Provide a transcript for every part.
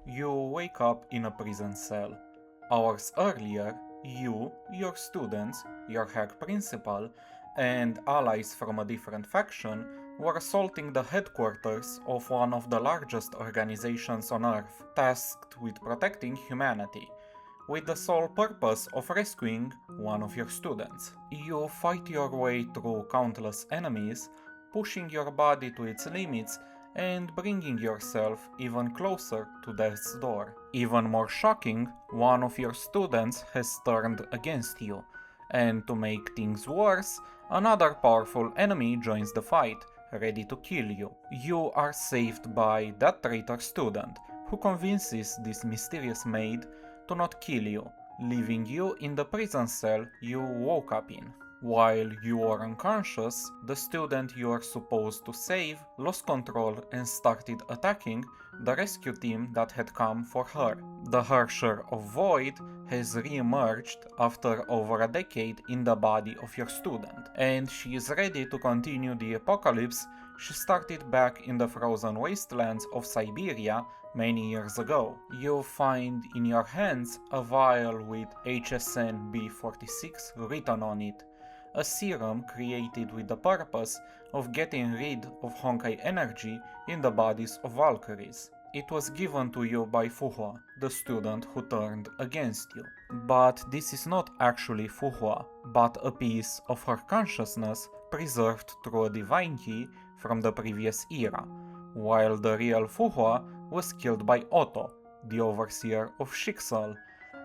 You wake up in a prison cell. Hours earlier, you, your students, your hack principal, and allies from a different faction were assaulting the headquarters of one of the largest organizations on Earth, tasked with protecting humanity, with the sole purpose of rescuing one of your students. You fight your way through countless enemies, pushing your body to its limits and bringing yourself even closer to death's door. Even more shocking, one of your students has turned against you, and to make things worse, another powerful enemy joins the fight, ready to kill you. You are saved by that traitor student, who convinces this mysterious maid to not kill you, leaving you in the prison cell you woke up in. While you are unconscious, the student you are supposed to save lost control and started attacking the rescue team that had come for her. The Harsher of Void has re-emerged after over a decade in the body of your student, and she is ready to continue the apocalypse she started back in the frozen wastelands of Siberia many years ago. You find in your hands a vial with HSN B46 written on it, a serum created with the purpose of getting rid of Honkai energy in the bodies of Valkyries. It was given to you by Fuhua, the student who turned against you. But this is not actually Fuhua, but a piece of her consciousness preserved through a divine key from the previous era, while the real Fuhua was killed by Otto, the overseer of Schicksal,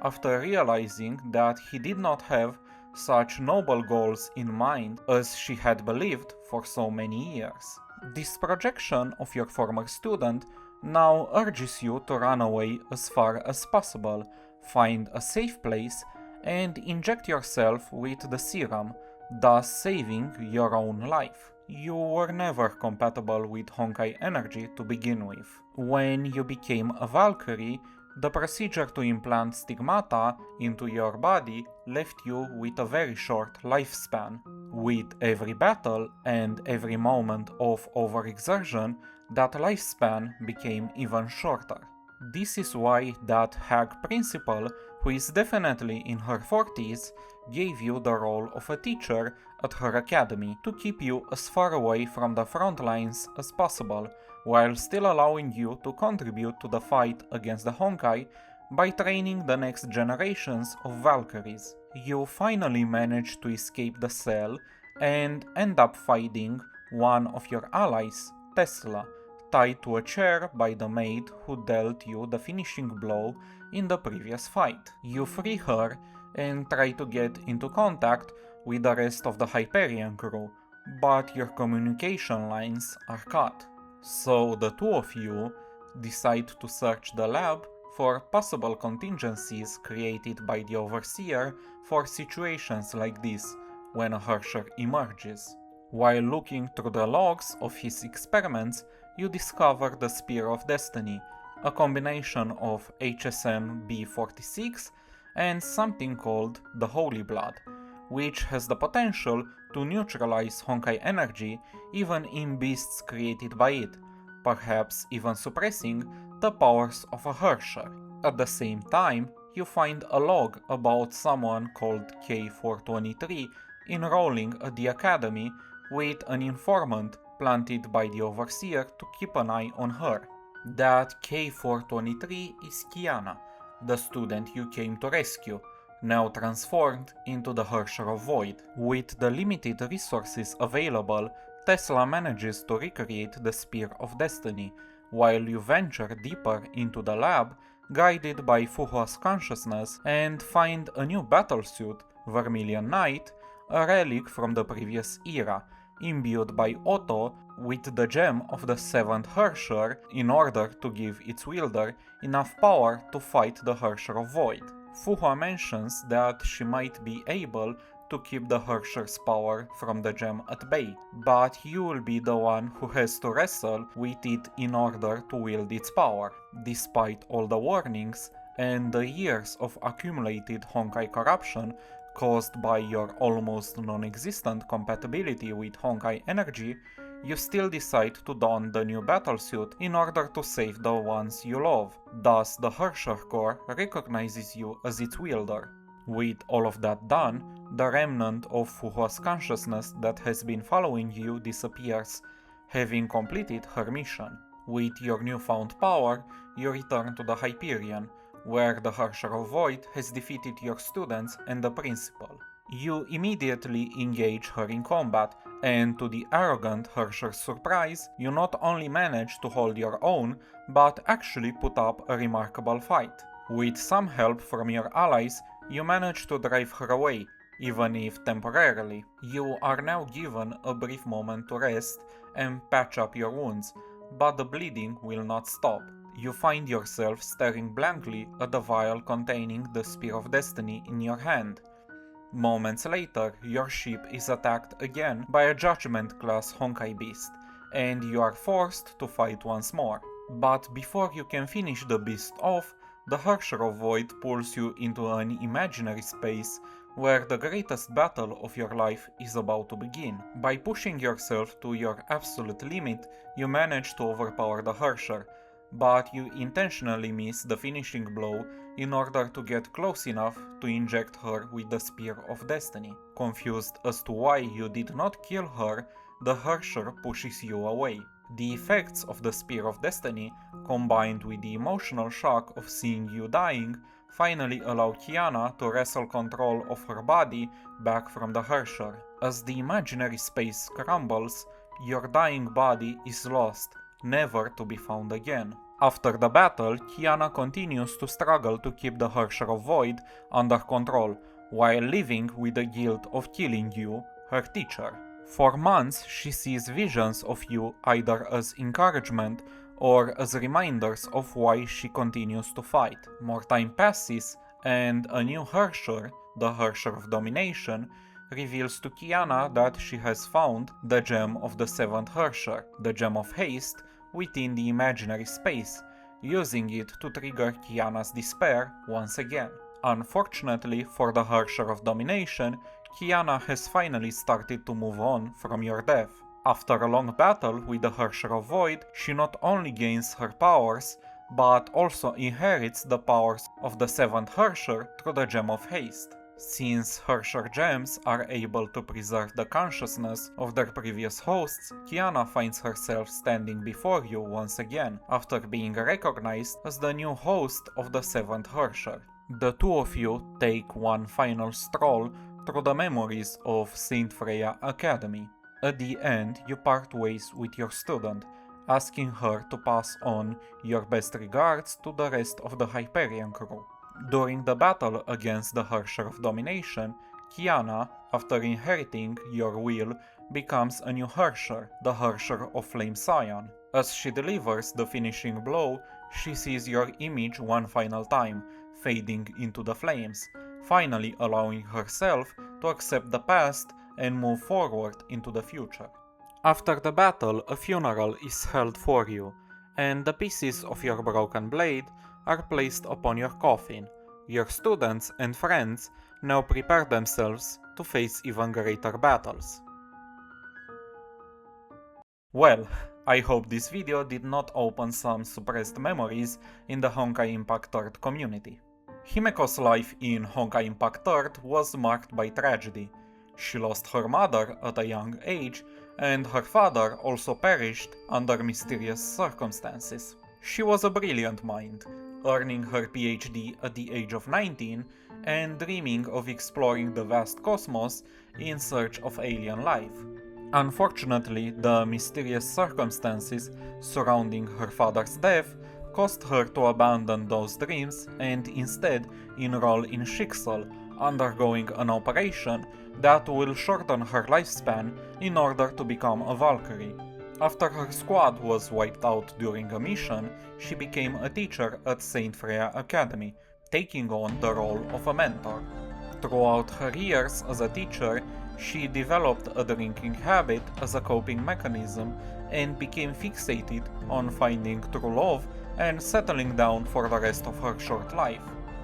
after realizing that he did not have such noble goals in mind as she had believed for so many years. This projection of your former student now urges you to run away as far as possible, find a safe place, and inject yourself with the serum, thus saving your own life. You were never compatible with Honkai energy to begin with. When you became a Valkyrie, the procedure to implant stigmata into your body left you with a very short lifespan. With every battle and every moment of overexertion, that lifespan became even shorter. This is why that hag principal, who is definitely in her 40s, gave you the role of a teacher at her academy to keep you as far away from the front lines as possible, while still allowing you to contribute to the fight against the Honkai by training the next generations of Valkyries. You finally manage to escape the cell and end up fighting one of your allies, Tesla, tied to a chair by the maid who dealt you the finishing blow in the previous fight. You free her and try to get into contact with the rest of the Hyperion crew, but your communication lines are cut. So the two of you decide to search the lab for possible contingencies created by the Overseer for situations like this when a Harsher emerges. While looking through the logs of his experiments, you discover the Spear of Destiny, a combination of HSM B46 and something called the Holy Blood, which has the potential to neutralize Honkai energy even in beasts created by it, perhaps even suppressing the powers of a Harsher. At the same time, you find a log about someone called K423 enrolling at the academy with an informant planted by the Overseer to keep an eye on her. That K423 is Kiana, the student you came to rescue, now transformed into the Harsher of Void. With the limited resources available, Tesla manages to recreate the Spear of Destiny, while you venture deeper into the lab, guided by Fuhua's consciousness, and find a new battlesuit, Vermilion Knight, a relic from the previous era, imbued by Otto with the gem of the 7th Harsher in order to give its wielder enough power to fight the Harsher of Void. Fuhua mentions that she might be able to keep the Harsher's power from the gem at bay, but you will be the one who has to wrestle with it in order to wield its power. Despite all the warnings and the years of accumulated Honkai corruption caused by your almost non-existent compatibility with Honkai energy, you still decide to don the new battlesuit in order to save the ones you love. Thus, the Harsher Corps recognizes you as its wielder. With all of that done, the remnant of Fuhua's consciousness that has been following you disappears, having completed her mission. With your newfound power, you return to the Hyperion, where the Harsher of Void has defeated your students and the principal. You immediately engage her in combat, and to the arrogant Harsher's surprise, you not only manage to hold your own, but actually put up a remarkable fight. With some help from your allies, you manage to drive her away, even if temporarily. You are now given a brief moment to rest and patch up your wounds, but the bleeding will not stop. You find yourself staring blankly at the vial containing the Spear of Destiny in your hand. Moments later, your ship is attacked again by a Judgment-class Honkai beast, and you are forced to fight once more. But before you can finish the beast off, the Harsher of Void pulls you into an imaginary space where the greatest battle of your life is about to begin. By pushing yourself to your absolute limit, you manage to overpower the Harsher, but you intentionally miss the finishing blow in order to get close enough to inject her with the Spear of Destiny. Confused as to why you did not kill her, the Harsher pushes you away. The effects of the Spear of Destiny, combined with the emotional shock of seeing you dying, finally allow Kiana to wrestle control of her body back from the Harsher. As the imaginary space crumbles, your dying body is lost, never to be found again. After the battle, Kiana continues to struggle to keep the Harsher of Void under control, while living with the guilt of killing you, her teacher. For months, she sees visions of you either as encouragement or as reminders of why she continues to fight. More time passes, and a new Harsher, the Harsher of Domination, reveals to Kiana that she has found the gem of the 7th Harsher, the Gem of Haste, within the imaginary space, using it to trigger Kiana's despair once again. Unfortunately for the Harsher of Domination, Kiana has finally started to move on from your death. After a long battle with the Harsher of Void, she not only gains her powers, but also inherits the powers of the 7th Harsher through the Gem of Haste. Since Harsher gems are able to preserve the consciousness of their previous hosts, Kiana finds herself standing before you once again, after being recognized as the new host of the 7th Harsher. The two of you take one final stroll through the memories of Saint Freya Academy. At the end, you part ways with your student, asking her to pass on your best regards to the rest of the Hyperion crew. During the battle against the Harsher of Domination, Kiana, after inheriting your will, becomes a new Harsher, the Harsher of Flame Scion. As she delivers the finishing blow, she sees your image one final time, fading into the flames, finally allowing herself to accept the past and move forward into the future. After the battle, a funeral is held for you, and the pieces of your broken blade are placed upon your coffin. Your students and friends now prepare themselves to face even greater battles. Well, I hope this video did not open some suppressed memories in the Honkai Impact 3rd community. Himeko's life in Honkai Impact 3rd was marked by tragedy. She lost her mother at a young age, and her father also perished under mysterious circumstances. She was a brilliant mind, earning her PhD at the age of 19 and dreaming of exploring the vast cosmos in search of alien life. Unfortunately, the mysterious circumstances surrounding her father's death caused her to abandon those dreams and instead enroll in Schicksal, undergoing an operation that will shorten her lifespan in order to become a Valkyrie. After her squad was wiped out during a mission, she became a teacher at Saint Freya Academy, taking on the role of a mentor. Throughout her years as a teacher, she developed a drinking habit as a coping mechanism and became fixated on finding true love and settling down for the rest of her short life.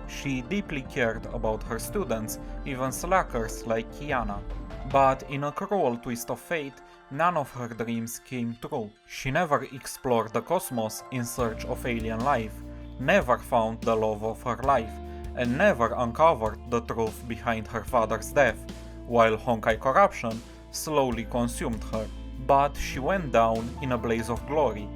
She deeply cared about her students, even slackers like Kiana. But in a cruel twist of fate, none of her dreams came true. She never explored the cosmos in search of alien life, never found the love of her life, and never uncovered the truth behind her father's death, while Honkai corruption slowly consumed her. But she went down in a blaze of glory,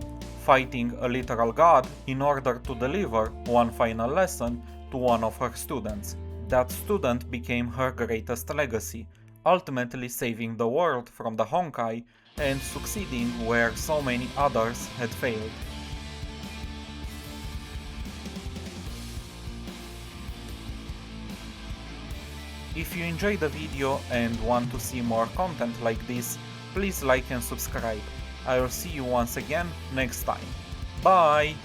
fighting a literal god in order to deliver one final lesson to one of her students. That student became her greatest legacy, ultimately saving the world from the Honkai and succeeding where so many others had failed. If you enjoyed the video and want to see more content like this, please like and subscribe. I will see you once again next time. Bye!